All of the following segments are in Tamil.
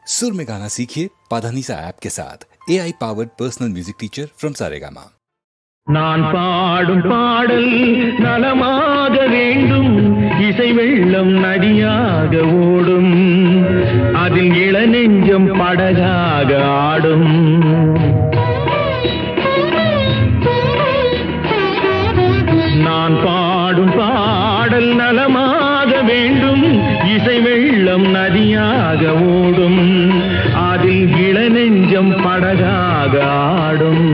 सुर में गाना सीखिए पाधानीसा ऐप के साथ AI powered personal music teacher from Saregama. நான் பாடும் பாடல் நலமாக வேண்டும், இசை வெள்ளம் நதியாக ஓடும், அதில் இளநெஞ்சம் படகாக ஆடும். நான் பாடும் பாடல் நலமாக வேண்டும், இசை வெள்ளம் நதியாக ஓடும், அதில் இளநெஞ்சம் படகாக ஆடும்.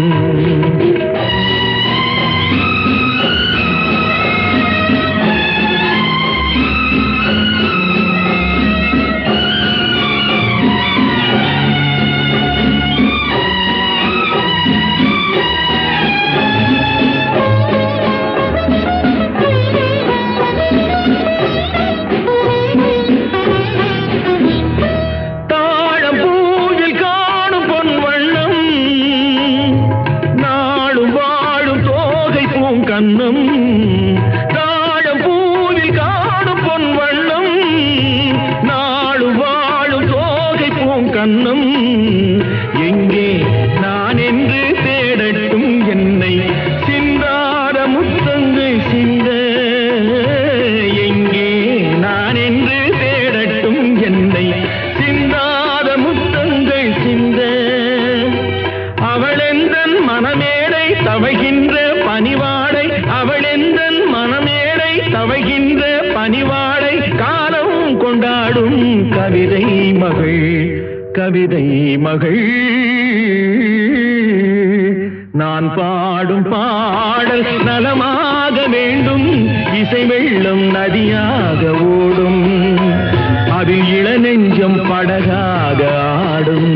கண்ணம் தாழம் பூவில் காணும் பொன் வண்ணம், நாடு வாழும் தோகை பூங்கண்ணம். எங்கே நான் என்று தேடட்டும் என்னை சிந்தார முத்தங்கள் சிந்த, எங்கே நான் என்று தேடட்டும் என்னை சிந்தார முத்தங்கள் சிந்த. அவளெந்தன் மனமேடை தவைகின்ற பணிவாடை, அவளெந்தன் மனமேடை தவைகின்ற பணிவாடை, காலம் கொண்டாடும் கவிதை மகள், கவிதை மகள். நான் பாடும் பாடல் நலமாக வேண்டும், இசை வெள்ளம் நதியாக ஓடும், அதில் இளநெஞ்சம் படகாக ஆடும்.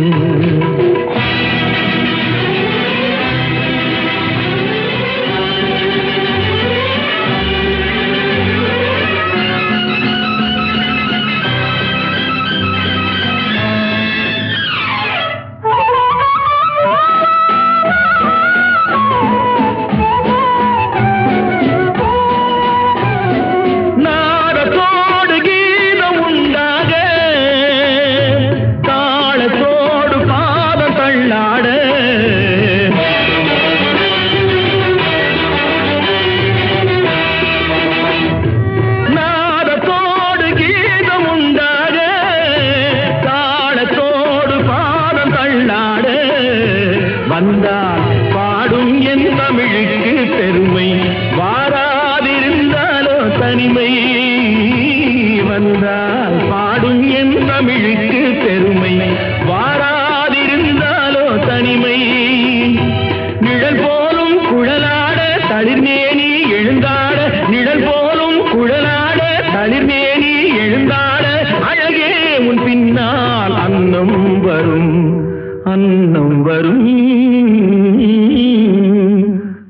வந்தால் பாடும் என் தமிழுக்கு பெருமை, வாராதிருந்தாலோ தனிமை. வந்தால் பாடும் என் தமிழுக்கு பெருமை, வாராதிருந்தாலோ தனிமை. நிழல் போலும் குழலாட தளிர்மேனி எழுந்தாட, நிழல் போலும் குழலாட தளிர்மேனி எழுந்தாட, அழகே உன் பின்னால் அன்னம் வரும், அன்னம் வரும்.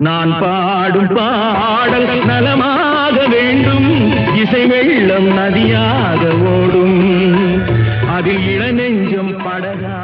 நான் பாடும் பாடல் நலமாக வேண்டும், இசை வெள்ளம் நதியாக ஓடும், அதில் இளநெஞ்சம் படகா